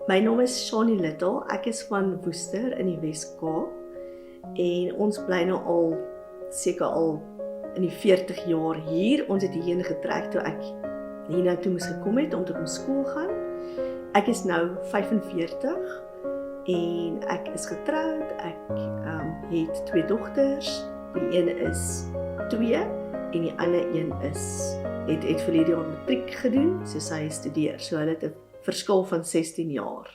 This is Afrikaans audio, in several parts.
My naam is Shani Little, ek is van Woester in die Wes-Kaap en ons bly nou seker al in die 40 jaar hier. Ons het hierheen getrek toe ek hiernatoe moes gekom het om tot my skool gaan. Ek is nou 45 en ek is getroud, ek het 2 dogters, die een is 2 en die ander een het verlede jaar matriek gedoen, so sy studeer, so hulle het 'n verskil van 16 jaar.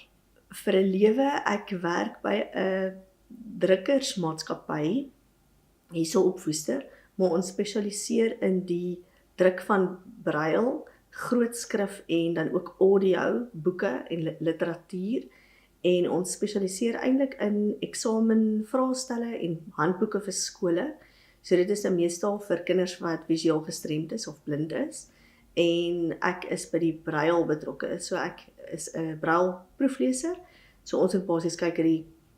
Vir 'n lewe, ek werk by 'n drukkersmaatskappy hierso op Woester, maar ons spesialiseer in die druk van brail, grootskrif en dan ook audio, boeke en literatuur. En ons spesialiseer eintlik in eksamenvraestelle en handboeke vir skole. So dit is meestal vir kinders wat visueel gestremd is of blind is. En ek is by die brail betrokke, so ek is 'n brail proefleser. So ons moet basies kyk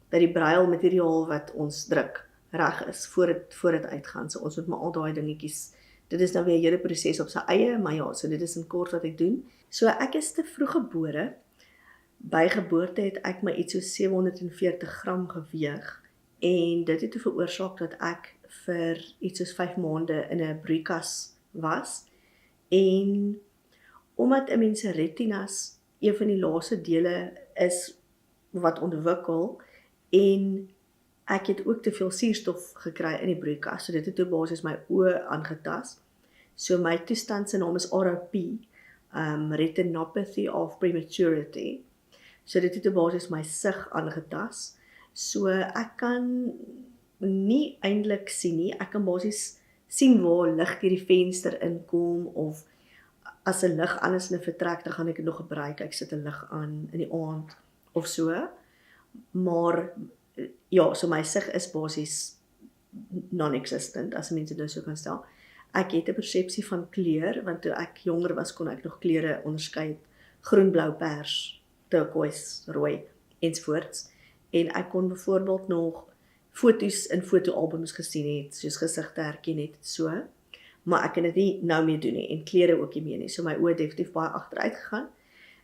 dat die brail materiaal wat ons druk reg is voor dit uitgaan. So ons moet maar al daai dingetjies. Dit is nou weer 'n hele proses op sy eie, maar ja, so dit is in kort wat ek doen. So ek is te vroeg gebore. By geboorte het ek my iets so 740 gram geweeg en dit het veroorsaak dat ek vir iets soos 5 maande in 'n broeikas was. En omdat 'n mens se retinas een van die laaste dele is wat ontwikkel en ek het ook te veel suurstof gekry in die broeikas, so dit het toe basies my oë aangetas. So my toestand se naam is ROP, retinopathy of prematurity. So dit het toe basies my sig aangetas. So ek kan nie eintlik sien nie, ek kan basies sien waar lig deur die venster inkom of as 'n lig anders in 'n vertrek, dan gaan ek dit nog gebruik. Ek sit 'n lig aan in die aand of so. Maar ja, so my sig is basies non-existent, as mense dit so kan stel. Ek het 'n persepsie van kleur, want toe ek jonger was, kon ek nog kleure onderskei: groen, blou, pers, turquoise, rooi ensovoorts. En ek kon byvoorbeeld nog foto's in fotoalbums gesien het, soos gesigte herken het, so. Maar ek kan dit nie nou meer doen nie, en klere ook nie meer nie, so my oë het definitief baie agteruit gegaan.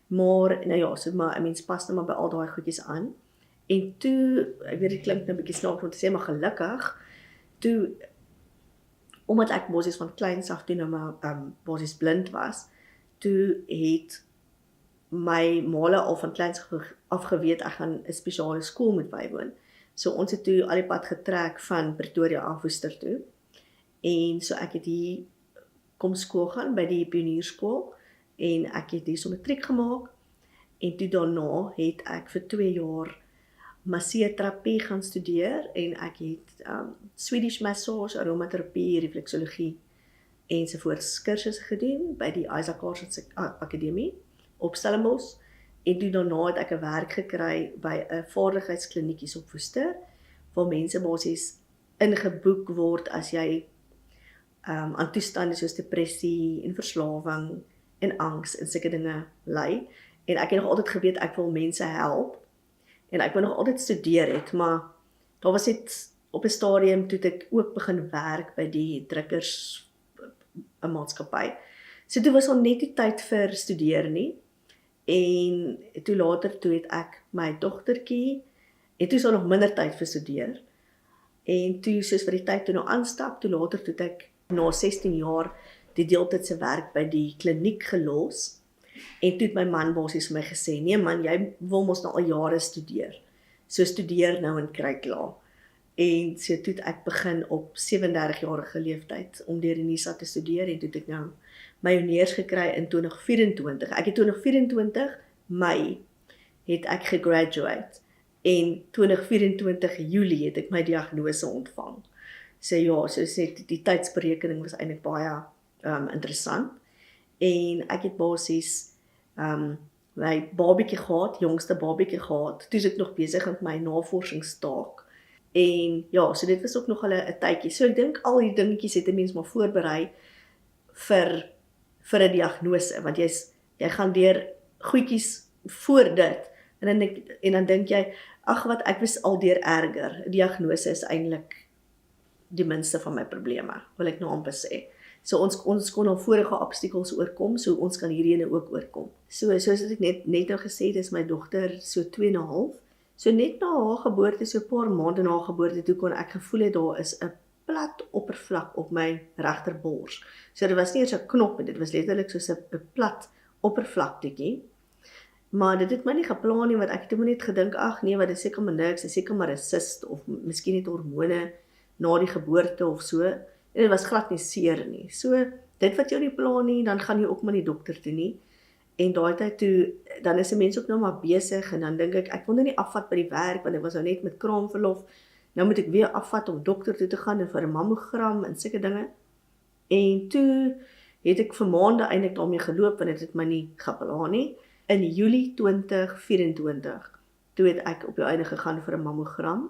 Maar, nou ja, so maar 'n mens pas nou maar by al daai goedjies aan. En toe, ek weet dit klink nou 'n bietjie snaaks om te sê, maar gelukkig, toe, omdat ek basies van kleins af toe nou maar basies blind was, toe het my maale al van kleins af geweet ek gaan 'n spesiale skool moet bywoon. So ons het toe al die pad getrek van Pretoria af Woester toe. En so ek het hier kom skool gaan by die pionierskool en ek het hier so matriek gemaak. En toe daarna het ek vir 2 jaar masseerterapie gaan studeer en ek het Swedish massage, aromaterapie, refleksologie ensovoorts kursusse gedoen by die Isaac Carson Akademie op Stellenbosch. En toe daarna het ek 'n werk gekry by 'n vaardigheidskliniek op Woester, waar mense basies ingeboek word as jy aan toestande soos depressie en verslawing en angs en sulke dinge ly. En ek het nog altyd geweet ek wil mense help en ek wou nog altyd studeer het, maar daar was dit op 'n stadium toe ek ook begin werk by die drukkers 'n maatskappy. So toe was al net die tyd vir studeer nie. En toe later toe het ek my dogtertjie en toe is daar nog minder tyd vir studeer. En toe soos vir die tyd toe nou aanstap, toe later toe het ek na 16 jaar die deeltydse werk by die kliniek gelos. En toe het my man basies vir my gesê: "Nee man, jy wil mos nou al jare studeer. So studeer nou en kry klaar." En so toe het ek begin op 37-jarige leeftyd om deur die NISA te studeer en toe het ek nou my honeurs gekry in 2024. Ek het 2024 Mei het ek gegraduate en 2024 Julie het ek my diagnose ontvang. So ja, so sê die tydsberekening was eintlik baie interessant. En ek het basies my babietjie gehad, jongste babietjie gehad, toe is ek nog besig met my navorsingstaak. En ja, so dit was ook nog 'n tydjie. So ek dink al die dingetjies het 'n mens maar voorberei vir 'n diagnose, want jy gaan deur goedjies voor dit, en dan dink jy, ag wat, ek was al deur erger. 'n Diagnose is eintlik die minste van my probleme, wil ek nou amper sê. So ons kon al vorige obstacles oorkom, so ons kan hierdie ene ook oorkom. Soos ek net nou gesê, dis my dogter so 2,5. So net na haar geboorte, so 'n paar maande na haar geboorte, toe kon ek gevoel het daar is 'n plat oppervlak op my regterbors. So dit was nie eers 'n knop, dit was letterlik soos 'n plat oppervlaktetjie. Maar dit het my nie geplan nie, want ek het toe net gedink, ag nee, wat is seker maar niks, is seker maar 'n cyst of miskien net hormone na die geboorte of so. En dit was glad nie seer nie. So dit wat jy nie plan nie, dan gaan jy ook maar die dokter toe nie. En daai tyd toe, dan is 'n mens ook nou maar besig en dan dink ek wil nou nie afvat by die werk want ek was nou net met kraamverlof. Nou moet ek weer afvat om dokter toe te gaan en vir 'n mammogram en sulke dinge. En toe het ek vir maande eintlik daarmee geloop want dit het my nie geplan nie. In Julie 2024, toe het ek op die einde gegaan vir 'n mammogram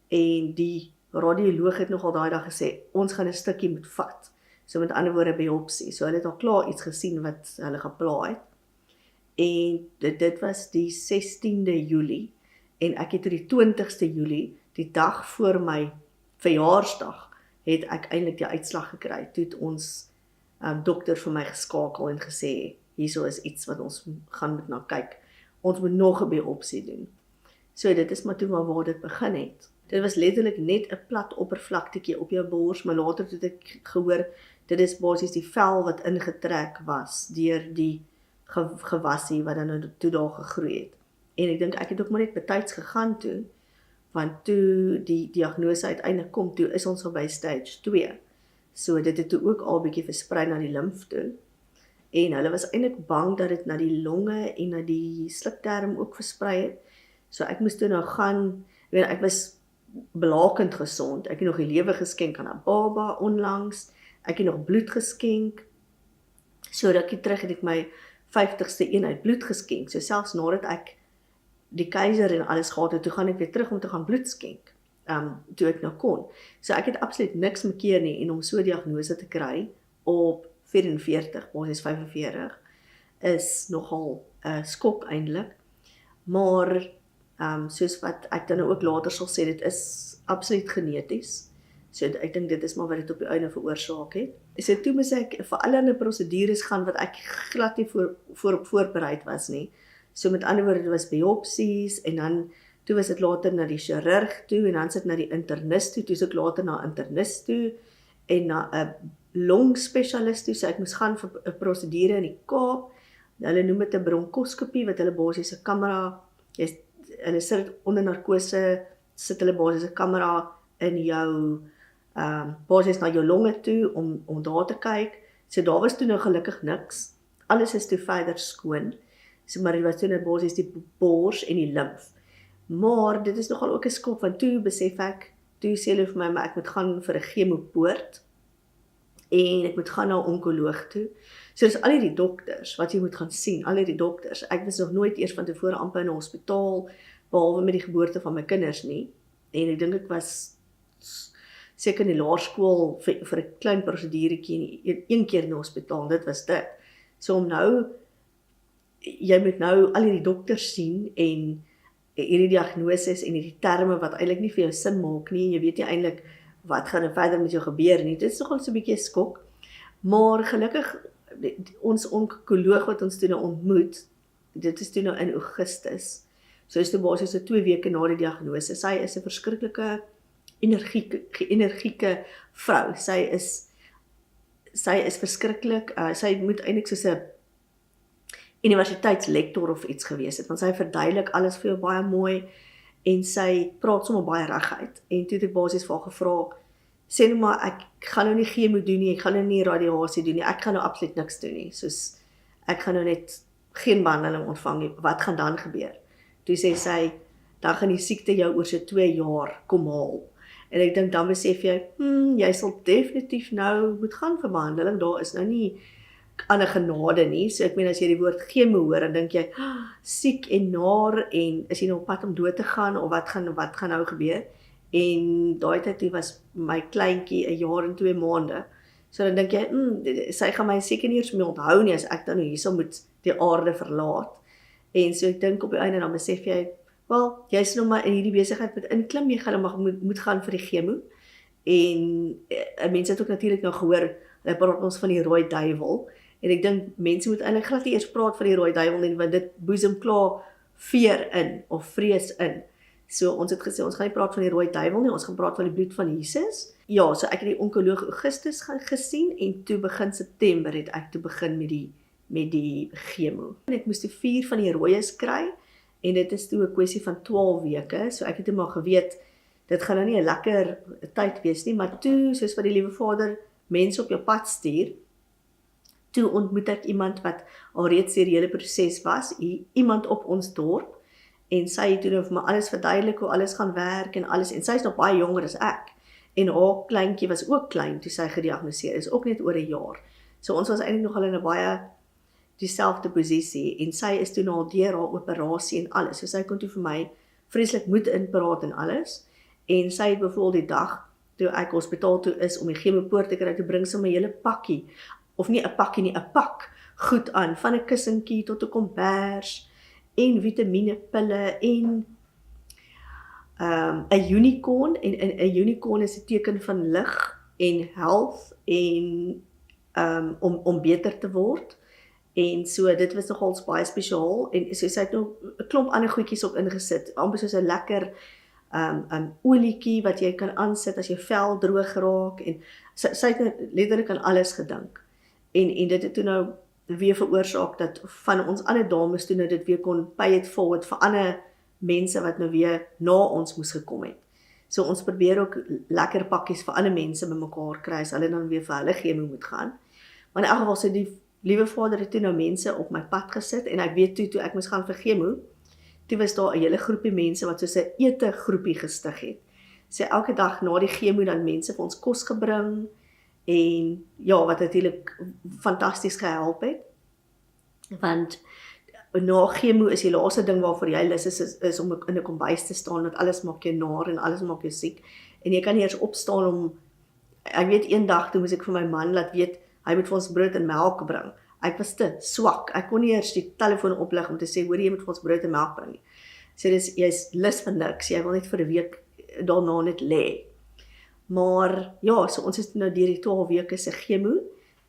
en die radioloog het nogal daai dag gesê, ons gaan 'n stukkie moet vat. So met ander woorde biopsie. So hulle het al klaar iets gesien wat hulle gepla het. En dit was die 16de Julie en ek het op die 20ste Julie, die dag voor my verjaarsdag, het ek eintlik die uitslag gekry. Toe het ons dokter vir my geskakel en gesê, hierso is iets wat ons gaan moet na kyk. Ons moet nog 'n biopsie doen. So dit is maar toe waar dit begin het. Dit was letterlik net 'n plat oppervlaktetjie op jou bors, maar later het ek gehoor, dit is basies die vel wat ingetrek was deur die gewassie wat dan toe daar gegroei het. En ek dink ek het ook maar net betyds gegaan toe, want toe die diagnose uiteindelik kom, toe is ons al by stage 2. So dit het toe ook al bietjie versprei na die limf toe. En hulle was eintlik bang dat dit na die longe en na die slukdarm ook versprei het. So ek moes toe nou gaan, ek was blakend gesond. Ek het nog die lewe geskenk aan 'n baba onlangs. Ek het nog bloed geskenk. So rukkie terug het ek my 50ste eenheid bloed geskenk. So selfs nadat ek die keiser en alles gehad het, toe gaan ek weer terug om te gaan bloed skenk. Toe ek nou kon. So ek het absoluut niks mekeer nie en om so 'n diagnose te kry op 44, basies 45, is nogal 'n skok eintlik. Maar soos wat ek dan ook later sal sê, dit is absoluut geneties. So ek dink dit is maar wat dit op die einde veroorsaak het. So toe moes ek vir allerlei prosedures gaan wat ek glad nie voorop voorbereid was nie. So met ander woorde, dit was biopsies en dan toe was dit later na die chirurg toe en dan sit na die internist toe, toe is ek later na 'n internist toe en na 'n longspesialist toe, so ek moes gaan vir 'n prosedure in die Kaap. Hulle noem dit 'n bronkoskopie wat hulle basies 'n kamera, hulle sit onder narkose, sit hulle basies 'n kamera in jou basies na jou longe toe om daar te kyk. So daar was toe nou gelukkig niks. Alles is toe verder skoon. So maar dit was toe nou basies die bors en die limf. Maar dit is nogal ook 'n skok want toe besef ek, toe sê hulle vir my maar ek moet gaan vir 'n chemopoort en ek moet gaan na 'n onkoloog toe. So dis al die dokters wat jy moet gaan sien, al die dokters. Ek was nog nooit eers van tevore amper in 'n hospitaal behalwe met die geboorte van my kinders nie. En ek dink ek was seker in die laerskool vir 'n klein proseduretjie een keer in die hospitaal, dit was dit. So om nou, jy moet nou al die dokters sien en hierdie diagnoses en hierdie terme wat eintlik nie vir jou sin maak nie, jy weet nie eintlik wat gaan er verder met jou gebeur nie. Dit is nogal so 'n bietjie 'n skok. Maar gelukkig, ons onkoloog wat ons toe nou ontmoet, dit is toe nou in Augustus, so is toe basies so 2 weke na die diagnose. Sy is 'n verskriklike energieke vrou. Sy is verskriklik, sy moet eintlik soos 'n universiteitslektor of iets gewees het, want sy verduidelik alles vir jou baie mooi, en sy praat sommer baie reguit, en toe het ek basies vir haar gevra, sê nou maar, ek gaan nou nie chemo doen nie, ek gaan nou nie radiasie doen nie, ek gaan nou absoluut niks doen nie, soos, ek gaan nou net geen behandeling ontvang nie, wat gaan dan gebeur? Toe sê sy, dan gaan die siekte jou oor so 2 jaar kom haal, en ek dink dan besef jy, jy sal definitief nou moet gaan vir behandeling, daar is nou nie ander genade nie, so ek meen as jy die woord chemo hoor, dan dink jy, siek en naar, en is jy nou op pad om dood te gaan, of wat gaan nou gebeur, en daai tyd toe was my kleintjie 1 jaar en 2 maande, so dan dink jy, sy gaan my seker nie eens meer onthou nie, as ek dan nou hierso moet die aarde verlaat, en so ek dink op die einde dan besef jy, wel, jy is nou maar in hierdie besigheid met inklim, jy gaan nou maar moet gaan vir die chemo, en mense het ook natuurlik nou gehoor, Hulle praat ons van die rooi duiwel. En ek dink mense moet eintlik glad nie eers praat van die rooi duiwel nie, want dit boesem klaar fear in of vrees in. So ons het gesê ons gaan nie praat van die rooi duiwel nie, ons gaan praat van die bloed van Jesus. Ja, so ek het die onkoloog Augustus gesien en toe begin September het ek toe begin met die chemo. En ek moes toe 4 van die rooies kry en dit is toe 'n kwessie van 12 weke. So ek het toe maar geweet dit gaan nou nie 'n lekker tyd wees nie, maar toe soos wat die liewe Vader mense op jou pad stuur, toe ontmoet ek iemand wat alreeds deur die hele proses was, iemand op ons dorp, en sy het toe nou vir my alles verduidelik hoe alles gaan werk en alles, en sy is nog baie jonger as ek, en haar kleintjie was ook klein toe sy gediagnoseer is, ook net oor 'n jaar. So ons was eintlik nogal in 'n baie dieselfde posisie, en sy is toe nou deur haar operasie en alles, so sy kon toe vir my vreeslik moed inpraat en alles, en sy het byvoorbeeld die dag, toe ek hospitaal toe is om die chemopoort te kry, toe bring sy my hele pakkie, of nie 'n pakkie nie, 'n pak goed aan, van 'n kussentjie tot 'n kombers, en vitamienepille, en 'n unicorn, en 'n unicorn is 'n teken van lig, en health, en om beter te word, en so, dit was nogals baie spesiaal, en so sy het nou 'n klomp ander goedjies op ingesit, amper soos 'n lekker olietjie wat jy kan aansit as jou vel droog raak, en sy het nou letterlik aan alles gedink, en dit het toe nou weer veroorsaak dat van ons ander dames toe nou dit weer kon pay it forward vir ander mense wat nou weer na ons moes gekom het. So ons probeer ook lekker pakkies vir ander mense bymekaar kry, as hulle dan weer vir hulle chemo moet gaan. Maar in elk geval, so die liewe Vader het toe nou mense op my pad gesit, en ek weet toe ek moes gaan vir chemo, toe was daar 'n hele groepie mense wat soos 'n ete groepie gestig het. So elke dag na die chemo dan mense vir ons kos gebring, en ja, wat natuurlik fantasties gehelp het, want na chemo is die laaste ding waarvoor jy lus is om in 'n kombuis te staan, want alles maak jou naar en alles maak jou siek, en jy kan nie eers opstaan om, ek weet een dag toe moes ek vir my man laat weet, hy moet vir ons brood en melk bring. Ek was te swak, ek kon nie eers die telefoon oplig om te sê, hoor jy moet vir ons brood en melk bring nie. So jy's lus van niks, jy wil net vir 'n week daarna net lê. Maar ja, so ons is nou deur die 12 weke se chemo,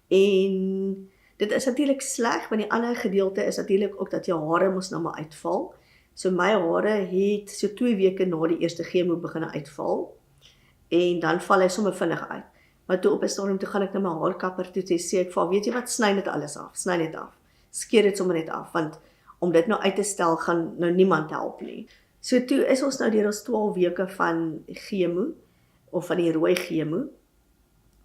en dit is natuurlik sleg, want die ander gedeelte is natuurlik ook dat jou hare mos nou maar uitval. So my hare het so 2 weke na die eerste chemo begin uitval, en dan val hy sommer vinnig uit. Maar toe op 'n stadium toe gaan ek na my haarkapper toe, sê ek vir haar, weet jy wat, sny dit alles af, sny net af, skeer dit sommer net af, want om dit nou uit te stel gaan nou niemand help nie. So toe is ons nou deur ons 12 weke van chemo, of van die rooi chemo,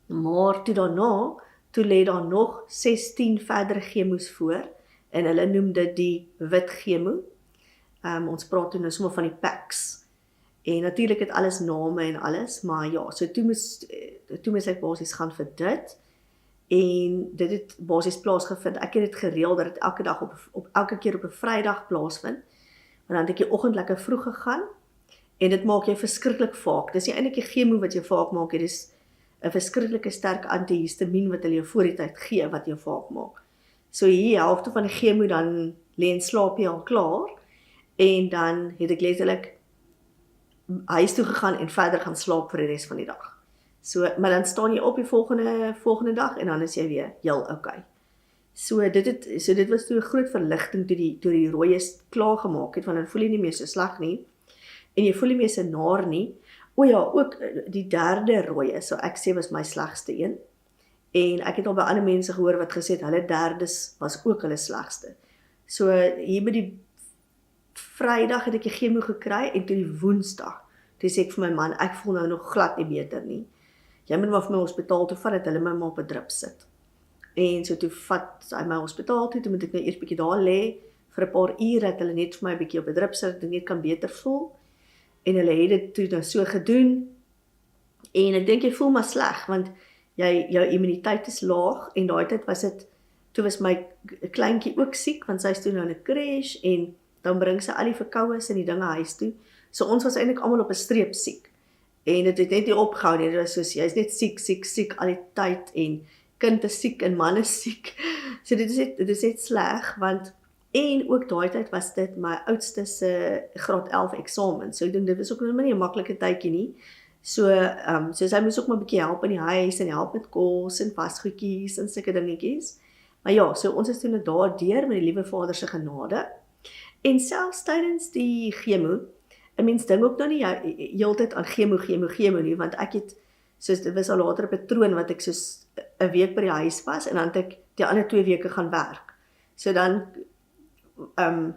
maar toe daarna, toe lê daar nog 16 verdere chemos voor, en hulle noem dit die wit chemo. Ons praat toe nou sommer van die packs, en natuurlik het alles name en alles, maar ja, so toe moes ek basies gaan vir dit, en dit het basies plaasgevind, ek het dit gereël dat dit elke dag elke keer op 'n Vrydag plaasvind, want dan het ek die oggend lekker vroeg gegaan, en dit maak jou verskriklik vaak, dis nie eintlik die chemo wat jou vaak maak, dit is 'n verskriklike sterk antihistamien wat hulle jou voor die tyd gee, wat jou vaak maak. So hier, helfte van die chemo, dan lê en slaap jy al klaar, en dan het ek letterlik huis toe gegaan en verder gaan slaap vir die res van die dag. So, maar dan staan jy op die volgende dag, en dan is jy weer heel okay. So dit was toe 'n groot verligting toe die rooies klaar gemaak het, want dan voel jy nie meer so sleg nie, en jy voel nie meer so naar nie. O ja, ook die derde rooie, so ek sê was my slegste een, en ek het al by ander mense gehoor wat gesê het, hulle derdes was ook hulle slegste. So hier by die Vrydag het ek die chemo gekry, en toe die Woensdag, toe sê ek vir my man, ek voel nou nog glad nie beter nie. Jy moet maar vir my hospitaal toe vat, dat hulle my maar op 'n drip sit. En so toe vat hy my hospitaal toe moet ek nou eers bietjie daar lê, vir 'n paar ure, dat hulle net vir my 'n bietjie op 'n drip sit, dat ek net kan beter voel. En hulle het dit toe nou so gedoen, en ek dink jy voel maar sleg, want jou immuniteit is laag, en daai tyd toe was my kleintjie ook siek, want sy is toe nou in 'n crash, en dan bring sy al die verkoues en die dinge huis toe, so ons was eintlik almal op 'n streep siek, en dit het net nie opgehou nie, dit was soos, jy is net siek al die tyd, en kind is siek, en man is siek, so dit is net sleg, want en ook daai tyd was dit my oudste se graad 11 eksamen, so ek dink dit was ook nou nie 'n maklike tydjie nie, So sy moes ook maar 'n bietjie help in die huis en help met kos en wasgoedjies en sulke dingetjies. Maar ja, so ons is toe net daardeur met die liewe Vader se genade. En selfs tydens die chemo, 'n mens dink ook nou nie heeltyd aan chemo nie, want ek het, soos dit was al later 'n patroon wat ek soos 'n week by die huis was en dan het ek die ander 2 weke gaan werk. So dan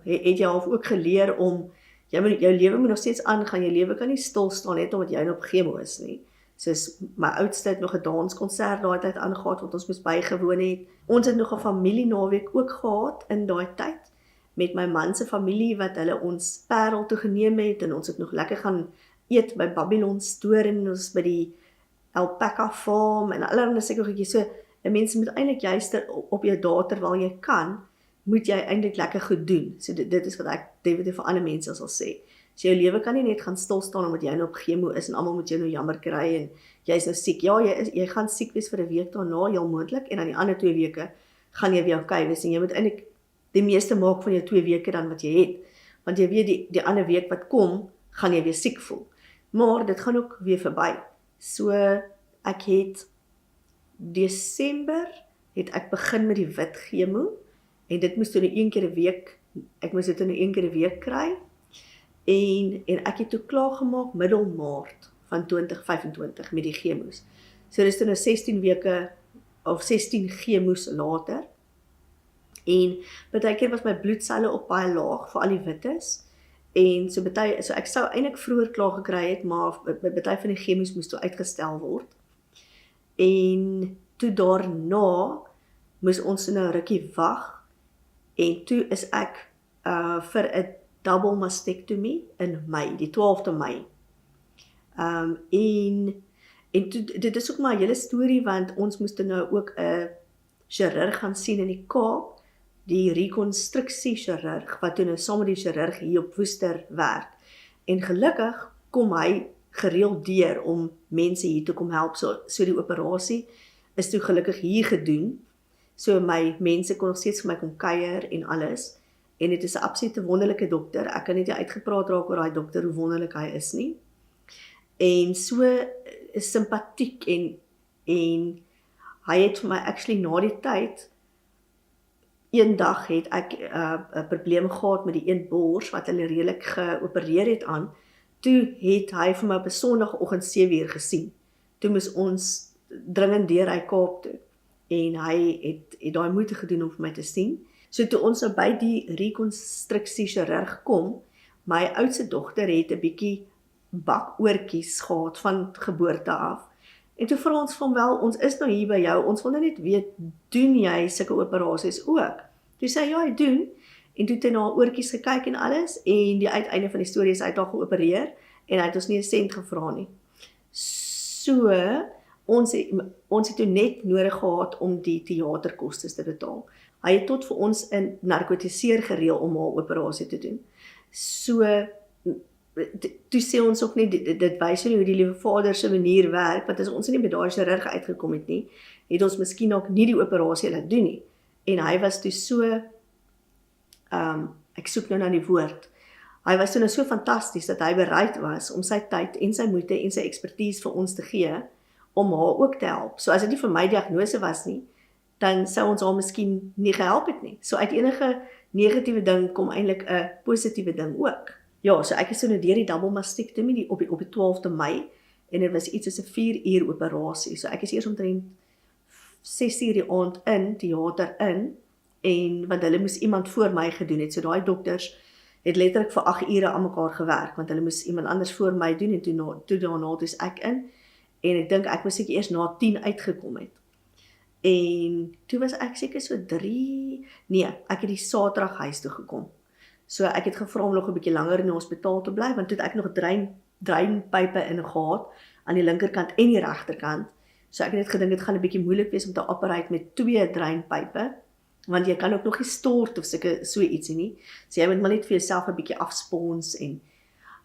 het jy half ook geleer om jou lewe moet nog steeds aangaan, jou lewe kan nie stil staan net omdat jy nou op chemo is nie. Soos my oudste het nog 'n danskonsert daai tyd aangegaan wat ons moes bygewoon het. Ons het nog 'n familienaweek ook gehad in daai tyd met my man se familie wat hulle ons Parel toe geneem het en ons het nog lekker gaan eet by Babylon Store en ons by die Alpaca Farm en allerlei sulke goedjies. So 'n mens moet eintlik juist op jou dae terwyl jy kan, moet jy eintlik lekker goed doen. So dit is wat ek definitief vir ander mense sal sê. So jou lewe kan nie net gaan stil staan omdat jy nou op chemo is en almal moet jou nou jammer kry en jy's nou siek. Ja, jy gaan siek wees vir 'n week daarna, heel moontlik, en dan die ander 2 weke gaan jy weer okay wees en jy moet eintlik die meeste maak van jou 2 weke dan wat jy het. Want jy weet die ander week wat kom, gaan jy weer siek voel. Maar dit gaan ook weer verby. So ek het Desember het ek begin met die wit chemo en dit moes toe nou 1 keer 'n week, ek moes dit nou 1 keer 'n week kry. En ek het toe klaargemaak middel Maart van 2025 met die chemo's. So dis toe nou 16 weke of 16 chemo's later. En baie keer was my bloedselle op baie laag vir al die wites. En so ek sou eintlik vroeër klaar gekry het, maar baie van die chemo's moes toe uitgestel word. En toe daarna moes ons nou 'n rukkie wag en toe is ek vir 'n double mastectomy in Mei, die 12de Mei. En toe, dit is ook maar 'n hele storie want ons moes nou ook 'n chirurg gaan sien in die Kaap, die rekonstruksiechirurg wat toe nou saam met die chirurg hier op Woester werk. En gelukkig kom hy gereeld deur om mense hier te kom help. So die operasie is toe gelukkig hier gedoen. So my mense kon nog steeds vir my kom kuier en alles. En dit is 'n absolute wonderlike dokter. Ek kan net nie uitgepraat raak oor daai dokter hoe wonderlik hy is nie. En so is simpatiek en hy het vir my actually na die tyd, eendag het ek 'n probleem gehad met die een bors wat hulle redelik geopereer het aan. Toe het hy vir my op 'n Sondagoggend 7:00 gesien. Toe moes ons dringend deur hy Kaap toe. En hy het daai moeite gedoen om vir my te sien. So toe ons nou by die rekonstruksiechirurg kom, my oudste dogter het 'n bietjie bakoortjies gehad van geboorte af. En toe vra ons van wel, ons is nou hier by jou, ons wil nou net weet, doen jy sulke operasies ook? Toe sê hy, ja, hy doen. En toe het hy na haar oortjies gekyk en alles, en die uiteinde van die storie is hy het haar geopereer, en hy het ons nie 'n sent gevra nie. So, ons het toe net nodig gehad om die teaterkostes te betaal. Hy het tot vir ons 'n narkotiseer gereël om haar operasie te doen. So, toe sê ons ook nie, dit wys nie hoe die liewe Vader se manier werk, want as ons nie by daai chirurg uitgekom het nie, het ons miskien ook nie die operasie laat doen nie. En hy was toe so, ek soek nou na die woord, hy was toe nou so fantasties, dat hy bereid was om sy tyd en sy moeite en sy expertise vir ons te gee, om haar ook te help. So as dit nie vir my diagnose was nie, dan sou ons haar miskien nie gehelp het nie. So uit enige negatiewe ding kom eintlik 'n positiewe ding ook. Ja, so ek is so nou deur die double mastectomy op die 12de Mei, en dit was iets soos 'n 4 uur operasie. So ek is eers omtrent 6 uur die aand in, teater in, en want hulle moes iemand voor my gedoen het. So daai dokters het letterlik vir 8 ure aan mekaar gewerk, want hulle moes iemand anders voor my doen, en toe daarna is ek in, en ek dink ek moes seker eers na 10 uitgekom het. En toe was ek seker so 3, ek het die Saterdag huis toe gekom. So ek het gevra om nog 'n bietjie langer in die hospitaal te bly, want toe het ek nog dreinpype in gehad, aan die linkerkant en die regterkant. So ek het net gedink dit gaan 'n bietjie moeilik wees om te operate met 2 dreinpype, want jy kan ook nog nie stort of so ietsie nie. So jy moet maar net vir jouself 'n bietjie afspons, en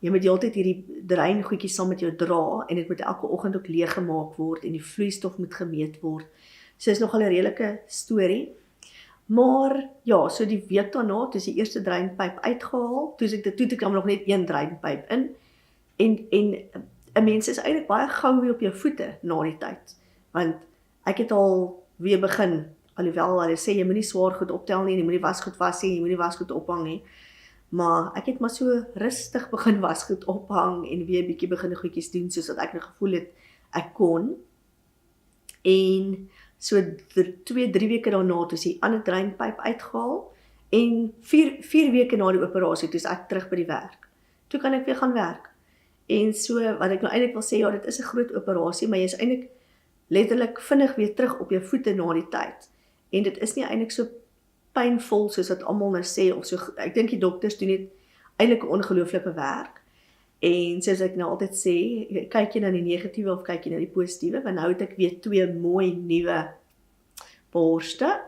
jy moet altyd hierdie dreingoedjies saam met jou dra, en dit moet elke oggend ook leeg gemaak word, en die vloeistof moet gemeet word. So is nogal 'n redelike storie. Maar ja, so die week daarna, toe is die eerste dreinpyp uitgehaal, toe het ek nog net 1 dreinpyp in, en 'n mens is eintlik baie gou weer op jou voete na die tyd, want ek het al weer begin, alhoewel hulle sê jy moenie swaar goed optel nie, jy moenie wasgoed was nie, jy moenie wasgoed ophang nie, maar ek het maar so rustig begin wasgoed ophang en weer bietjie begin goedjies doen, soos wat ek nou gevoel het ek kon, en so 2-3 weke daarna, toe is die ander dreinpyp uitgehaal, en 4 weke na die operasie, toe is ek terug by die werk. Toe kan ek weer gaan werk. En so, wat ek nou eintlik wil sê, ja, dit is 'n groot operasie, maar jy is eintlik letterlik vinnig weer terug op jou voete na die tyd. En dit is nie eintlik so pynvol soos wat almal nou sê, of so, ek dink die dokters doen net eintlik 'n ongelooflike werk. En soos ek nou altyd sê, kyk jy na die negatiewe of kyk jy na die positiewe, want nou het ek weer 2 mooi nuwe borste,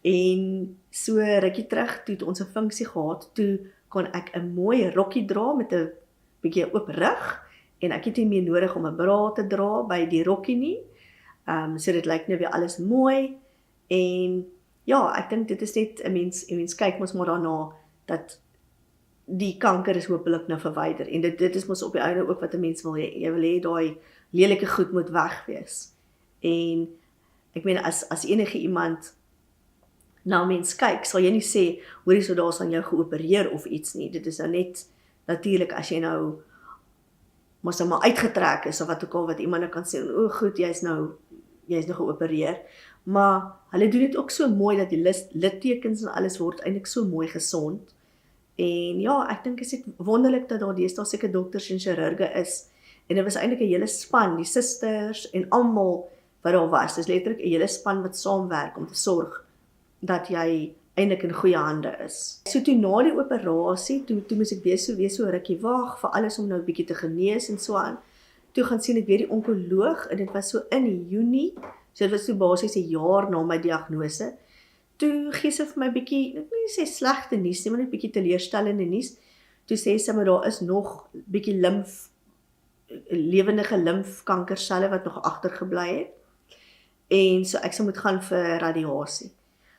en so rukkie terug, toe het ons 'n funksie gehad, toe kon ek 'n mooi rokkie dra met 'n bietjie oop rug, en ek het nie meer nodig om 'n bra te dra by die rokkie nie, so dit lyk nou weer alles mooi, en ja, ek dink dit is net, 'n mens kyk mos maar daarna, dat die kanker is hopelik nou verwyder, en dit is mos op die einde ook wat 'n mens wil hê, jy wil hê daai lelike goed moet weg wees, en ek meen, as enige iemand na mens kyk, sal jy nie sê, hoorie, so daar is aan jou geopereer of iets nie, dit is nou net, natuurlik as jy nou, mos nou maar uitgetrek is, of wat ook al, wat iemand nou kan sê, o goed, jy is nou geopereer, maar hulle doen dit ook so mooi, dat die littekens en alles word eintlik so mooi gesond, en ja, ek dink is dit wonderlik, dat daar deesdae seker dokters en chirurge is, en dit was eintlik 'n hele span, die susters, en almal wat daar was, dis letterlik 'n hele span wat saamwerk, om te sorg, dat jy eintlik in goeie hande is. So toe na die operasie, toe moes ek weer so rukkie wag, vir alles om nou 'n bietjie te genees en so aan. Toe gaan sien ek weer die onkoloog, en dit was so in Junie, so dit was so basies 'n jaar na my diagnose. Toe gee sy vir my bietjie, ek wil nie sê slegte nuus nie, maar net bietjie teleurstellende nuus. Toe sê sy, maar daar is nog bietjie lewendige limfkankerselle wat nog agtergebly het, en so ek sal moet gaan vir radiasie.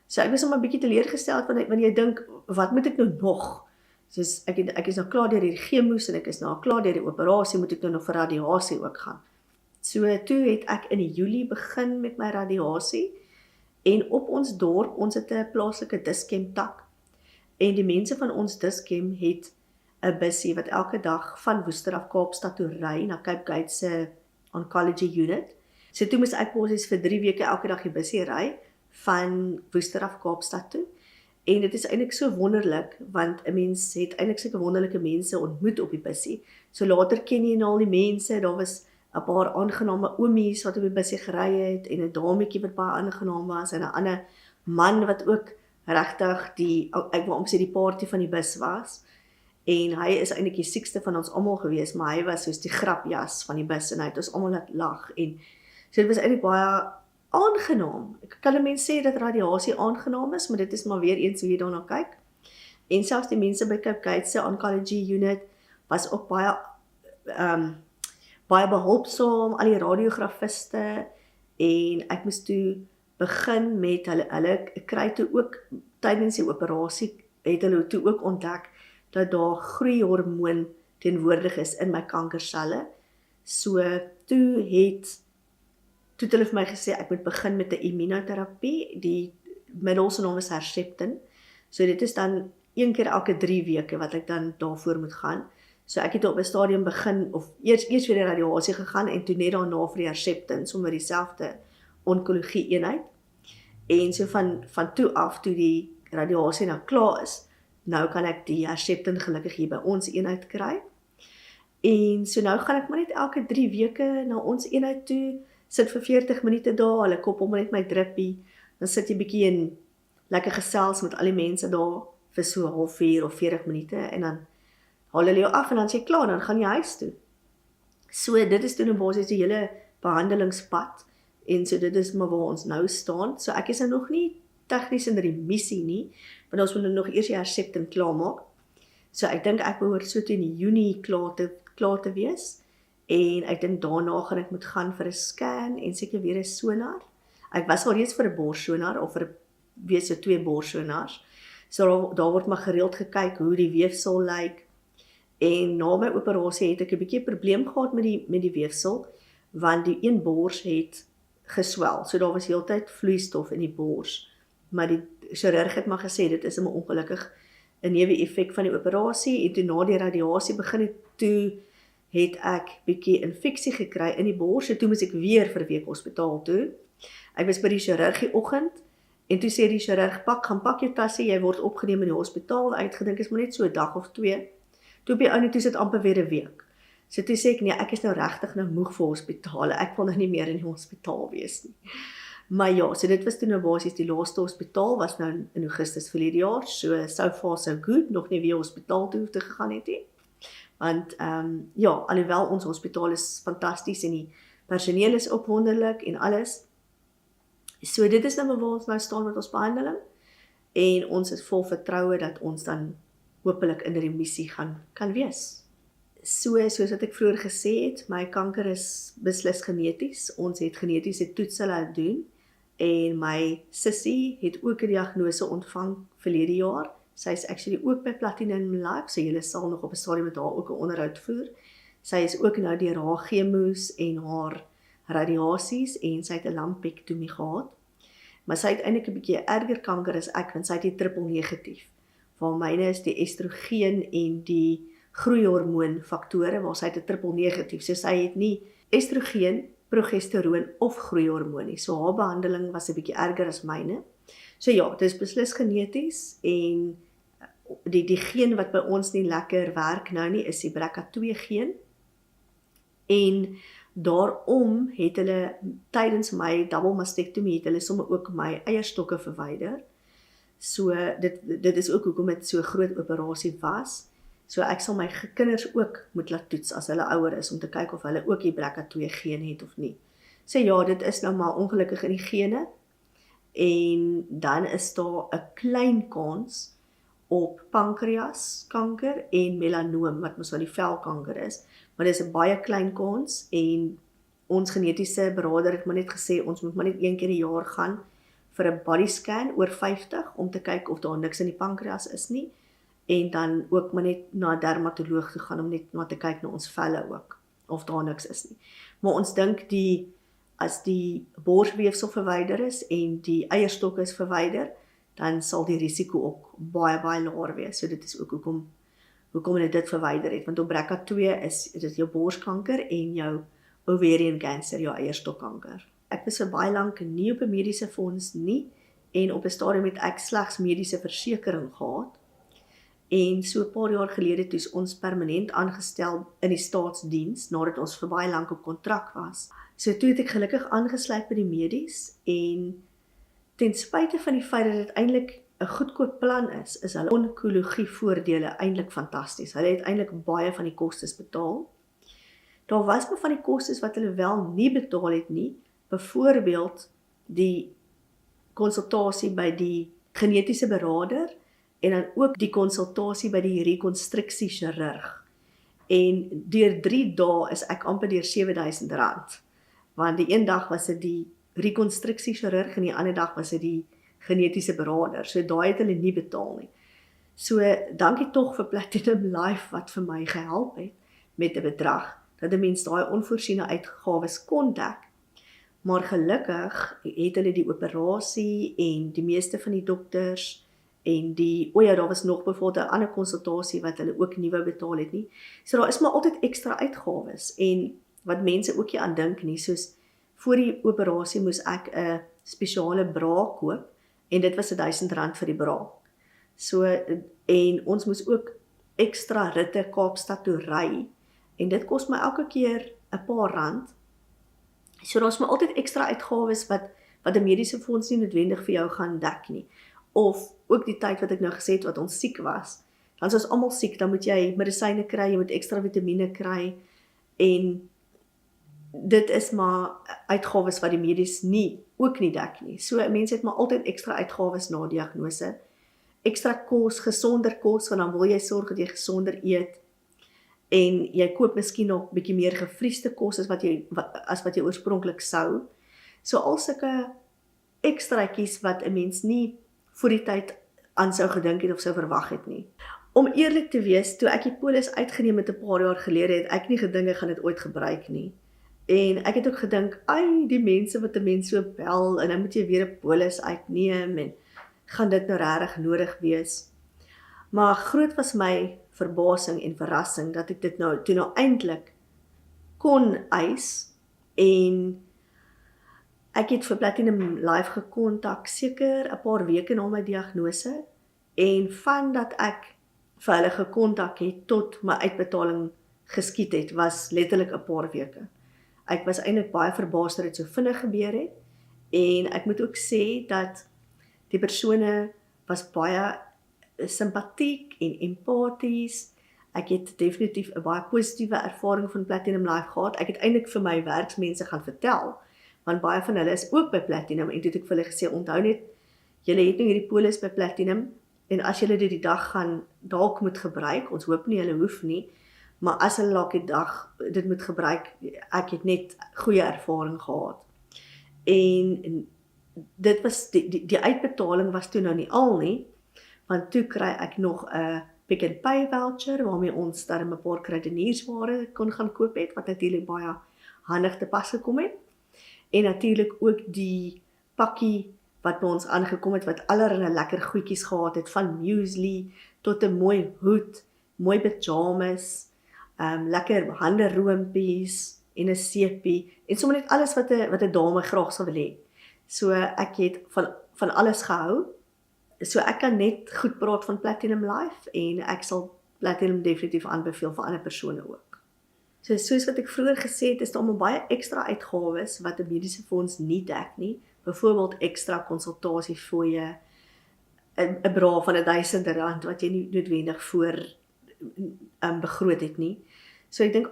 So ek was nog 'n bietjie teleurgesteld, want jy dink, wat moet ek nou nog? Soos ek is nou klaar deur die chemo's, en ek is nou klaar deur die operasie, moet ek nou nog vir radiasie ook gaan. So toe het ek in Julie begin met my radiasie, en op ons dorp, ons het 'n plaaslike Dis-Chem tak, en die mense van ons Dis-Chem het 'n bussie wat elke dag van Woester af Kaapstad toe ry na Cape Gate se Oncology Unit. So toe moes ek basies vir 3 weke elke dag die bussie ry, van Woester af Kaapstad toe, en dit is eintlik so wonderlik, want 'n mens het eintlik sulke wonderlike mense ontmoet op die bussie, so later ken jy nou al die mense, daar was 'n paar aangename oomies wat op die bussie gery het, en 'n dametjie wat baie aangenaam was, en 'n ander man wat ook regtig ek wil amper sê die party van die bus was, en hy is eintlik die siekste van ons almal gewees, maar hy was soos die grapjas van die bus, en hy het ons almal laat lag, en so dit was eintlik baie aangenaam. Kan 'n mens sê dat radiasie aangenaam is, maar dit is maar weer eens hoe jy daarna kyk. En selfs die mense by Cape Gate se Oncology Unit was ook baie behulpsaam, al die radiografiste, en ek moes toe begin met hulle kry toe ook, tydens die operasie, het hulle toe ook ontdek, dat daar groeihormoon teenwoordig is in my kankerselle. So toe het hulle vir my gesê, ek moet begin met 'n immunoterapie, die middel se naam is Herceptin, so dit is dan 1 keer elke 3 weke, wat ek dan daarvoor moet gaan. So ek het op 'n stadium begin, of eers vir die radiasie gegaan, en toe net daarna vir die Herceptin, sommer dieselfde onkologie eenheid, en so van toe af, toe die radiasie nou klaar is, nou kan ek die Herceptin gelukkig hier by ons eenheid kry, en so nou gaan ek maar net elke 3 weke na ons eenheid toe, sit vir 40 minute daar, hulle kop om net my drippie, dan sit jy bietjie in lekker gesels met al die mense daar, vir so 'n halfuur of 40 minute, en dan haal hulle jou af, en dan is jy klaar, dan gaan jy huis toe. So dit is toe nou basies die hele behandelingspad, en so dit is maar waar ons nou staan. So ek is nou nog nie tegnies in remissie nie, want ons moet nou nog eers die Herceptin klaarmaak. So ek dink ek behoort so toe in Junie klaar te wees, en ek dink daarna gaan ek moet gaan vir 'n scan, en seker weer 'n sonar. Ek was al reeds vir 'n borssonar, of vir weer so 2 borssonars, so daar word maar gereeld gekyk hoe die weefsel lyk, En na my operasie het ek 'n bietjie 'n probleem gehad met die weefsel, want die een bors het geswel. So daar was heeltyd vloeistof in die bors. Maar die chirurg het maar gesê, dit is 'n ongelukkig 'n neeweffek van die operasie, en toe na die radiasie begin het, toe het ek bietjie infeksie gekry in die bors, en toe moes ek weer vir 'n week hospitaal toe. Ek was by die chirurg die oggend, en toe sê die chirurg, gaan pak jou tasse, jy word opgeneem in die hospitaal, uitgedink is maar net so 'n dag of 2. Toe op die ou toe sit amper weer 'n week. So toe sê ek, nee, ek is nou regtig nou moeg vir hospitale, ek wil nou nie meer in die hospitaal wees nie. Maar ja, so dit was toe nou basies die laaste hospitaal, was nou in Augustus verlede jaar, so far so good, nog nie weer hospitaal toe hoef te gegaan het nie. Want, ja, alhoewel ons hospitaal is fantasties, en die personeel is opwonderlik, en alles. So dit is nou waar ons nou staan met ons behandeling, en ons is vol vertroue dat ons dan hopelik in remissie kan wees. Soos wat ek vroeër gesê het, my kanker is beslis geneties. Ons het genetiese toetse laat doen, en my sussie het ook 'n diagnose ontvang verlede jaar. Sy is actually ook by Platinum Life, so julle sal nog op 'n stadium met haar ook 'n onderhoud voer. Sy is ook nou deur haar chemo's en haar radiasies, en sy het 'n lumpectomie gehad. Maar sy het eintlik 'n bietjie erger kanker as ek, want sy het die triple negatief. Waar myne is die estrogen en die groeihormoon faktore, waar sy het 'n triple negatief. So sy het nie estrogen, progesteroon of groeihormoon nie. So haar behandeling was 'n bietjie erger as myne. So ja, dit is beslis geneties, en die geen wat by ons nie lekker werk nou nie, is die BRCA2 geen. En daarom het hulle tydens my double mastektomie, het hulle sommer ook my eierstokke verwyder. So dit is ook hoekom dit so 'n groot operasie was. So ek sal my kinders ook moet laat toets as hulle ouer is, om te kyk of hulle ook die BRCA2 geen het of nie. So ja, dit is nou maar ongelukkig in die gene, en dan is daar 'n klein kans op pankreaskanker en melanoom, wat mos wel die velkanker is, maar dit is 'n baie klein kans, en ons genetiese beraader het maar net gesê, ons moet maar net 1 keer die jaar gaan vir 'n body scan oor 50, om te kyk of daar niks in die pankreas is nie, en dan ook maar net na 'n dermatoloog toe gaan, om net maar te kyk na ons velle ook, of daar niks is nie. Maar ons dink as die borsweefsel verwyder is, en die eierstokke is verwyder, dan sal die risiko ook baie, baie laer wees. So dit is ook hoekom hulle dit verwyder het, want op BRCA2 is dit jou borskanker en jou ovarian cancer, jou eierstokkanker. Ek was vir baie lank nie op 'n mediese fonds nie, en op 'n stadium het ek slegs mediese versekering gehad, en so 'n paar jaar gelede toe is ons permanent aangestel in die staatsdiens, nadat ons vir baie lank op kontrak was. So toe het ek gelukkig aangesluit by die medies, en ten spyte van die feit dat dit eintlik 'n goedkoop plan is hulle onkologie voordele eintlik fantasties. Hulle het eintlik baie van die kostes betaal. Daar was maar van die kostes wat hulle wel nie betaal het nie, byvoorbeeld die konsultasie by die genetiese beraader, en dan ook die konsultasie by die rekonstruksiechirurg. En deur 3 dae is ek amper deur R7,000, want die een dag was dit die rekonstruksiechirurg, en die ander dag was dit die genetiese beraader, so daai het hulle nie betaal nie. So, dankie tog vir Platinum Life, wat vir my gehelp het, met 'n bedrag, dat 'n mens daai onvoorsiene uitgawes kon dek. Maar gelukkig het hulle die operasie, en die meeste van die dokters, en daar was nog byvoorbeeld 'n ander konsultasie wat hulle ook nie wou betaal het nie. So daar is maar altyd ekstra uitgawes, en wat mense ook nie aan dink nie, soos voor die operasie moes ek 'n spesiale bra koop, en dit was R1,000 vir die bra. So, en ons moes ook ekstra ritte Kaapstad toe ry, en dit kos my elke keer 'n paar rand. So daar's maar altyd ekstra uitgawes wat 'n mediese fonds nie noodwendig vir jou gaan dek nie. Of ook die tyd wat ek nou gesê het wat ons siek was. Dan is ons almal siek, dan moet jy medisyne kry, jy moet ekstra vitamiene kry, en dit is maar uitgawes wat die medies ook nie dek nie. So mense het maar altyd ekstra uitgawes na diagnose. Ekstra kos, gesonder kos, want dan wil jy sorg dat jy gesonder eet, en jy koop miskien nog bietjie meer gevriesde kos as wat jy oorspronklik sou. So al sulke ekstraatjies wat 'n mens nie voor die tyd aan sou gedink het of sou verwag het nie. Om eerlik te wees, toe ek die polis uitgeneem het 'n paar jaar gelede, het ek nie gedink ek gaan dit ooit gebruik nie. En ek het ook gedink, ai, die mense wat 'n mens so bel, en dan moet jy weer 'n polis uitneem, en gaan dit nou regtig nodig wees? Maar groot was my verbasing en verrassing, dat ek dit toe nou eintlik kon eis, en ek het vir Platinum Life gekontak, seker 'n paar weke na my diagnose, en van dat ek vir hulle gekontak het, tot my uitbetaling geskied het, was letterlik 'n paar weke. Ek was eintlik baie verbaas dat dit so vinnig gebeur het, en ek moet ook sê dat die persone was baie simpatiek en empaties. Ek het definitief 'n baie positiewe ervaring van Platinum Life gehad. Ek het eintlik vir my werksmense gaan vertel, want baie van hulle is ook by Platinum, en toe het ek vir hulle gesê, onthou net, julle het nou hierdie polis by Platinum, en as julle dit die dag gaan dalk moet gebruik, ons hoop nie julle hoef nie, maar as hulle dalk die dag dit moet gebruik, ek het net goeie ervaring gehad. En dit was, die uitbetaling was toe nou nie al nie, want toe kry ek nog 'n Pick n Pay voucher, waarmee ons dan 'n paar kruideniersware kon gaan koop het, wat natuurlik baie handig te pas gekom het. En natuurlik ook die pakkie wat by ons aangekom het, wat allerlei lekker goedjies gehad het, van muesli tot 'n mooi hoed, mooi pyjamas, lekker handeroompies en 'n sepie, en sommer net alles wat 'n dame graag sou wil hê. So ek het van alles gehou. So ek kan net goed praat van Platinum Life, en ek sal Platinum definitief aanbeveel vir ander persone ook. So soos wat ek vroeër gesê het, is daar baie ekstra uitgawes wat 'n mediese fonds nie dek nie. Byvoorbeeld ekstra konsultasiefooie, 'n bedrag van R1000 wat jy nie noodwendig voor begroot het nie. So ek dink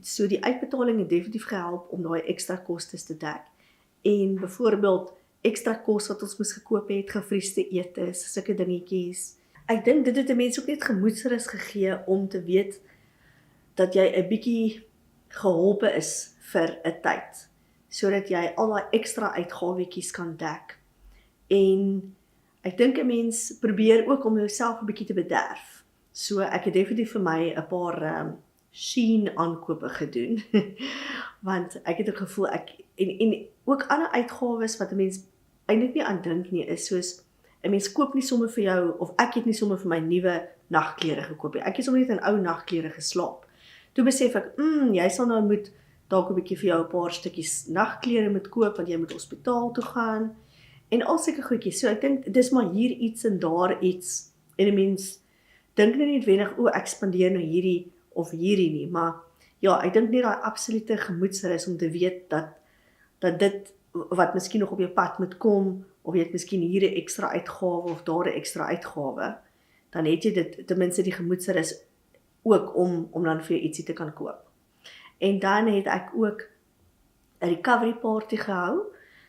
so die uitbetaling het definitief gehelp om daai ekstra kostes te dek. En byvoorbeeld ekstra kos wat ons moes gekoop het, gevriesde etes, sulke dingetjies. Ek dink dit het 'n mens ook net gemoedsrus gegee om te weet dat jy 'n bietjie geholpe is vir 'n tyd, sodat jy al daai ekstra uitgawetjies kan dek. En ek dink 'n mens probeer ook om jouself 'n bietjie te bederf. So ek het definitief vir my 'n paar Shein aankope gedoen, want ek het 'n gevoel, en ook ander uitgawes wat 'n mens eintlik nie aan dink nie, is soos, 'n mens koop nie sommer vir jou, of ek het nie sommer vir my nuwe nagklere gekoop nie, ek het sommer net in ou nagklere geslaap. Toe besef ek, jy sal nou moet dalk 'n bietjie vir jou 'n paar stukkies nagklere moet koop, want jy moet hospitaal toe gaan, en al sulke goedjies. So ek dink, dis maar hier iets en daar iets, en 'n mens dink nie noodwendig, ek spandeer nou hierdie of hierdie nie, maar ja, ek dink nie daai absolute gemoedsrus om te weet dat dit wat miskien nog op jou pad moet kom, of jy het miskien hier 'n ekstra uitgawe of daar 'n ekstra uitgawe, dan het jy dit ten minste die gemoedsrus ook om dan vir jou ietsie te kan koop. En dan het ek ook 'n recovery party gehou,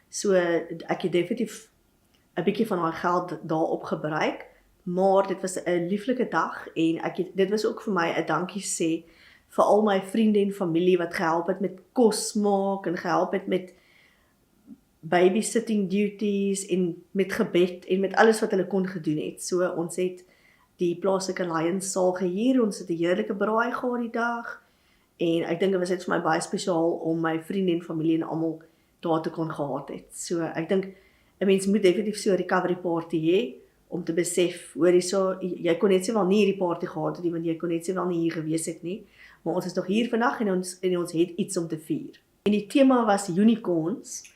so ek het definitief 'n bietjie van daai geld daarop gebruik, maar dit was 'n lieflike dag, en dit was ook vir my 'n dankie sê vir al my vriende en familie wat gehelp het met kos maak, en gehelp het met babysitting duties, en met gebed, en met alles wat hulle kon gedoen het. So ons het die plaaslike Lions saal gehuur, ons het 'n heerlike braai gehad die dag, en ek dink dit was net vir my baie spesiaal om my vriende en familie en almal daar te kon gehad het. So ek dink 'n mens moet definitief so 'n recovery party hê, om te besef, hoor hierso, jy kon net sowel nie hierdie party gehad het nie, want jy kon net sowel nie hier gewees het nie, maar ons is nog hier vandag, en ons het iets om te vier. En die tema was unicorns,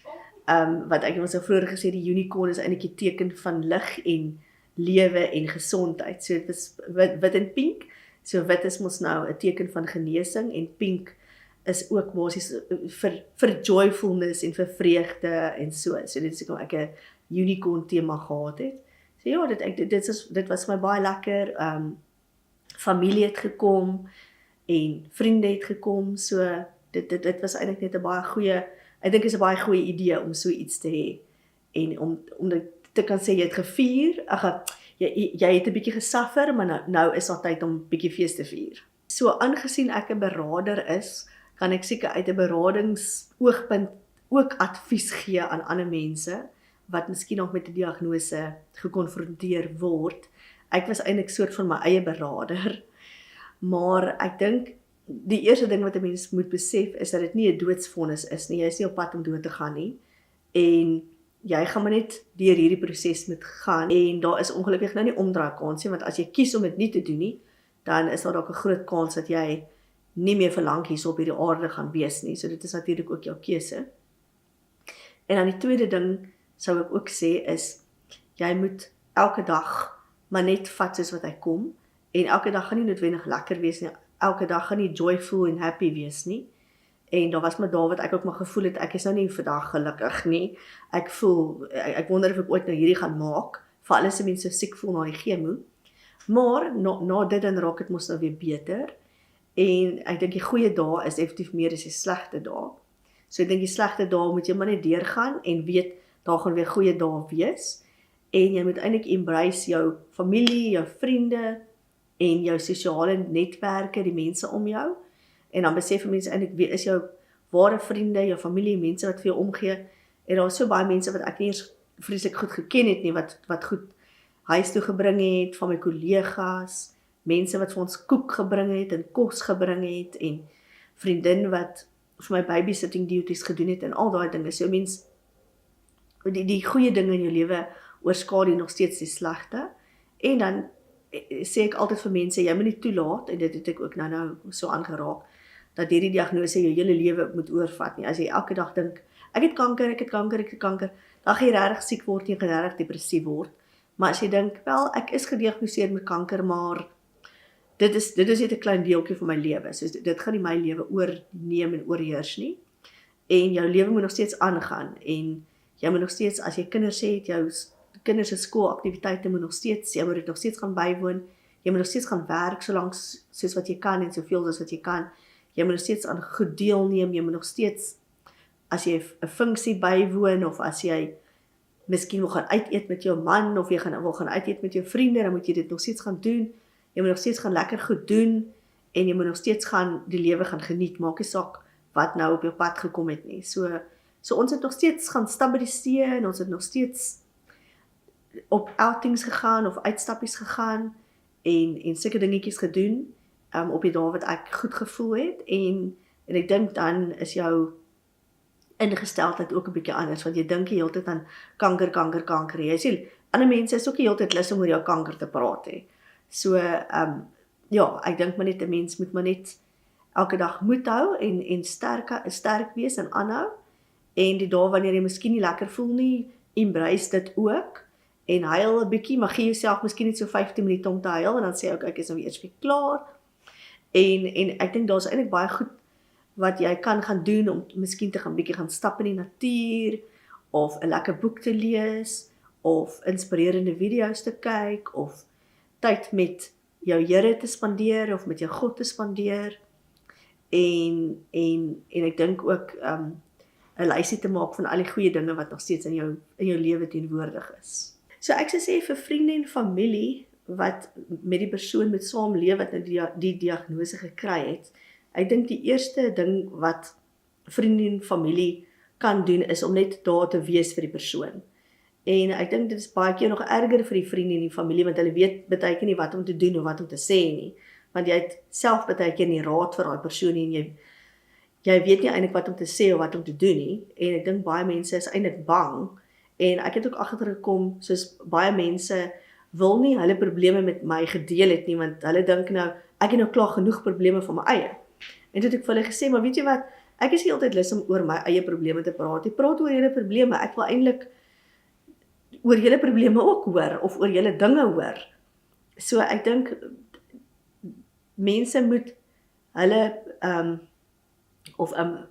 wat ek ons vroeër gesê, die unicorn is eintlik 'n teken van lig en lewe en gesondheid. So dit was wit en pink. So wit is mos nou 'n teken van genesing, en pink is ook basies vir joyfulness en vir vreugde en so. So dit is hoekom ek 'n unicorn tema gehad het. So ja, dit was my baie lekker. Familie het gekom en vriende het gekom. So dit was eintlik net 'n baie goeie, ek dink is 'n baie goeie idee om so iets te hê, en om dit te kan sê jy het gevier, jy het 'n bietjie gesuffer, maar nou is daar tyd om 'n bietjie fees te vier. So aangesien ek 'n beraader is, kan ek seker uit 'n beradingsoogpunt ook advies gee aan ander mense wat miskien nog met 'n diagnose gekonfronteer word. ek was eintlik soort van my eie beraader, maar ek dink die eerste ding wat 'n mens moet besef is dat dit nie 'n doodsvonnis is nie, jy is nie op pad om dood te gaan nie, en jy gaan maar net deur hierdie proses moet gaan, en daar is ongelukkig nou nie omdraai kans nie, want as jy kies om dit nie te doen nie, dan is daar dalk 'n groot kans dat jy nie meer vir lank hier op hierdie aarde gaan wees nie, so dit is natuurlik ook jou keuse. En dan die tweede ding sou ek ook sê is, jy moet elke dag maar net vat soos wat hy kom, en elke dag gaan nie noodwendig lekker wees nie, elke dag gaan nie joyful en happy wees nie, en daar was maar daar wat ek ook maar gevoel het, ek is nou nie vandag gelukkig nie, ek voel, ek wonder of ek ooit nou hierdie gaan maak, vir alles mense siek voel na die chemo, maar na dit dan raak dit mos nou weer beter, en ek dink die goeie dae is effektief meer as die slegte dae, so ek dink die slegte dae moet jy maar net deurgaan, en weet, daar gaan weer goeie dae wees, en jy moet eintlik embrace jou familie, jou vriende, en jou sosiale netwerke, die mense om jou, en dan besef mense eintlik wie is jou ware vriende, jou familie, mense wat vir jou omgee, en daar is so baie mense wat ek nie eens vreeslik goed geken het nie, wat goed huis toe gebring het, van my kollegas, mense wat vir ons koek gebring het, en kos gebring het, en vriendin wat vir my babysitting duties gedoen het, en al daai dinge, so mens, die goeie dinge in jou lewe oorskadu nog steeds die slegte, en dan sê ek altyd vir mense, jy moet nie toelaat, en dit het ek ook nou so aangeraak, dat hierdie diagnose jou hele lewe moet oorvat nie, as jy elke dag dink, ek het kanker, dan gaan jy regtig siek word, jy gaan regtig depressief word, maar as jy dink, wel, ek is gediagnoseer met kanker, maar dit is net 'n klein deeltjie van my lewe, so dit gaan nie my lewe oorneem en oorheers nie, en jou lewe moet nog steeds aangaan, en jy moet nog steeds, as jy kinders het, jou kinders se skoolaktiwiteite moet nog steeds, jy moet dit nog steeds gaan bywoon, jy moet nog steeds gaan werk, solank soos wat jy kan, en soveel as wat jy kan, jy moet nog steeds aan goed deelneem, jy moet nog steeds, as jy 'n funksie bywoon, of as jy miskien wil gaan uit eet met jou man, of jy wil gaan uit eet met jou vriende, dan moet jy dit nog steeds gaan doen, jy moet nog steeds gaan lekker goed doen, en jy moet nog steeds gaan die lewe gaan geniet, maak nie saak wat nou op jou pad gekom het nie, so ons het nog steeds gaan stabiliseer, en ons het nog steeds op outings gegaan, of uitstappies gegaan, en sulke dingetjies gedoen, op die dae wat ek goed gevoel het, en ek dink dan is jou ingesteldheid ook 'n bietjie anders, want jy dink die hele tyd aan kanker, jy sien, ander mense is ook die hele tyd lus om oor jou kanker te praat, hè. So, ja, ek dink maar net 'n mens moet maar net elke dag moed hou, en sterk wees, en aanhou, en die dae wanneer jy miskien nie lekker voel nie, embrace dit ook, en huil 'n bietjie, maar gee jouself miskien net so 15 minute om te huil, en dan sê ek is nou eers weer klaar, en ek dink daar's eintlik baie goed wat jy kan gaan doen, om miskien te gaan bietjie gaan stap in die natuur, of 'n lekker boek te lees, of inspirerende video's te kyk, of tyd met jou Here te spandeer, of met jou God te spandeer, en ek dink ook 'n lysie te maak van al die goeie dinge wat nog steeds in jou lewe teenwoordig is. So ek sou sê vir vriende en familie wat met die persoon moet saamleef wat nou die diagnose gekry het, ek dink die eerste ding wat vriende en familie kan doen is om net daar te wees vir die persoon. En ek dink dit is baie keer nog erger vir die vriende en die familie, want hulle weet baie keer nie wat om te doen of wat om te sê nie, want jy het self baie keer nie raad vir daai persoon nie, en jy weet nie eintlik wat om te sê of wat om te doen nie, en ek dink baie mense is eintlik bang, en ek het ook agtergekom, soos baie mense wil nie hulle probleme met my gedeel het nie, want hulle dink nou, ek het nou klaar genoeg probleme van my eie, en toe het ek vir hulle gesê, maar weet jy wat, ek is nie altyd lus om oor my eie probleme te praat, ek praat oor julle probleme, ek wil eintlik oor julle probleme ook hoor, of oor julle dinge hoor, so ek dink, mense moet hulle,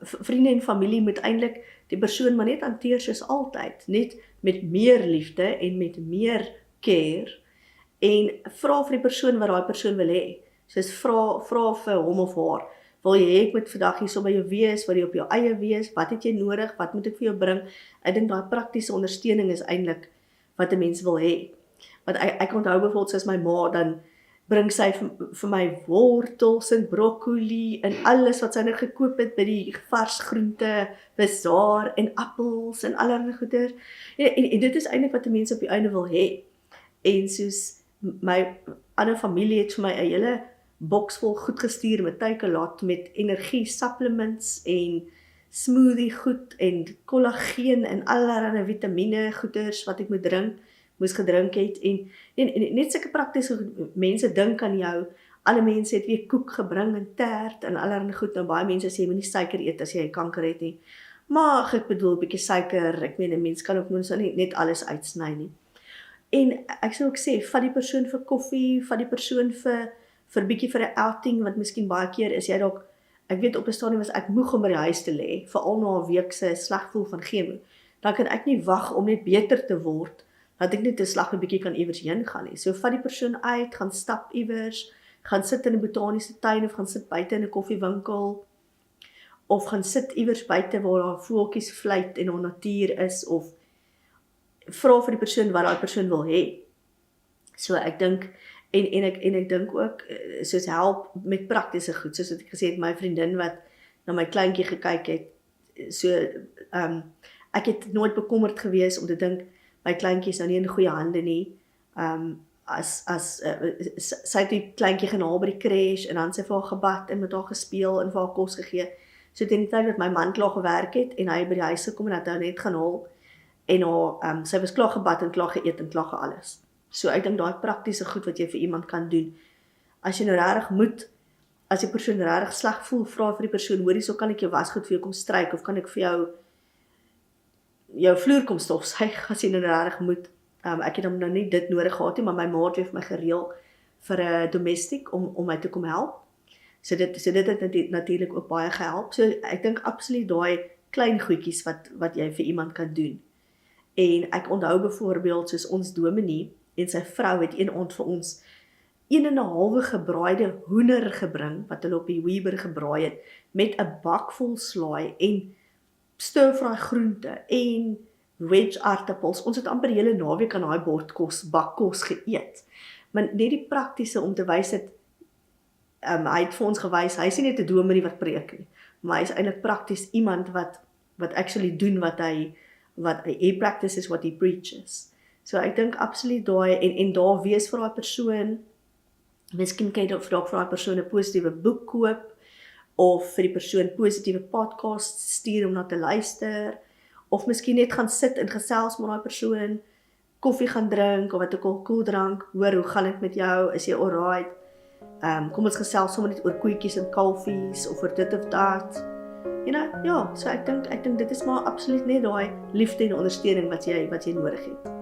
vriende en familie moet eintlik die persoon maar net hanteer soos altyd, net met meer liefde en met meer care, en vra vir die persoon wat daai persoon wil hê, soos vra vir hom of haar, wil jy hê ek moet vandag hier so by jou wees, wil jy op jou eie wees, wat het jy nodig, wat moet ek vir jou bring, ek dink daai praktiese ondersteuning is eintlik wat 'n mens wil hê, want ek onthou byvoorbeeld soos my ma, dan bring sy vir my wortels en broccoli en alles wat sy net gekoop het by die vars groente bazaar en appels en allerlei goeder. En dit is eintlik wat die mense op die einde wil hê. En soos My ander familie het vir my 'n hele boks vol goed gestuur met Takealot met energie supplements en smoothie goed en kollageen en allerlei vitamiene goeders wat ek moes gedrink het en net sulke praktiese goed. Mense dink aan jou. Ander mense het weer koek gebring en tert en allerlei goed. Nou baie mense sê jy moenie suiker eet as jy kanker het nie. Maar ek bedoel 'n bietjie suiker, ek meen 'n mens kan ook nie net alles uitsny nie. En ek sou ook sê, vat die persoon vir koffie, vat die persoon vir bietjie vir 'n outing, want miskien baie keer is jy dalk, ek weet op 'n stadium was ek moeg om by die huis te lê, veral na 'n week se sleg gevoel van chemo. Dan kan ek nie wag om net beter te word, dat ek net te slag 'n bietjie kan iewers heen gaan nie. So vat die persoon uit, gaan stap iewers, gaan sit in 'n botaniese tuin of gaan sit buite in 'n koffiewinkel, of gaan sit iewers buite waar daar voeltjies fluit en daar natuur is, of vra vir die persoon wat daai persoon wil hê. So ek dink, en ek dink ook, soos help met praktiese goed, soos wat ek gesê het, my vriendin wat na my kleintjie gekyk het, so, ek het nooit bekommerd gewees om te dink, my kleintjie is nou nie in goeie hande nie, sy het die kleintjie genaal by die crash, en dan sy vir haar gebad, en met haar gespeel, en vir haar kos gegee, so teen die tyd wat my man klaar gewerk het, en hy by die huis gekom, en het hy net gaan haal, en haar, sy was klaar gebad, en klaar geëet, en klaar alles. So ek dink daai praktiese goed wat jy vir iemand kan doen, as jy nou regtig moet, as die persoon regtig sleg voel, vra vir die persoon, hoorie, so kan ek jou wasgoed vir jou kom stryk, of kan ek vir jou vloer kom stofsuig, as jy nou regtig moet. Ek het nou nie dit nodig gehad nie, maar my maat het my gereël vir 'n domestic om my te kom help. So dit het natuurlik ook baie gehelp. So ek dink absoluut daai klein goedjies wat jy vir iemand kan doen. En ek onthou byvoorbeeld soos ons dominee en sy vrou het een aand vir ons 1,5 gebraaide hoender gebring, wat hulle op die Weber gebraai het, met 'n bak vol slaai en stir-fry groente en wedge aartappels. Ons het amper die hele naweek aan daai bakkos geëet. Maar net die praktiese om te wys dat, hy het vir ons gewys, hy is nie net 'n dominee wat preek nie, maar hy is eintlik prakties iemand wat actually doen wat he practices what he preaches. So ek dink absoluut daai, en daar wees vir daai persoon, miskien kan jy dalk vir daai persoon 'n positiewe boek koop, of vir die persoon positiewe podcasts stuur om na te luister, of miskien net gaan sit en gesels met daai persoon, koffie gaan drink, of wat ook al, koeldrank, hoor, hoe gaan dit met jou, is jy alright, kom ons gesels sommer net oor koetjies en kalfies, of oor dit of dat, ja, so ek dink dit is maar absoluut net daai liefde en ondersteuning wat jy nodig het.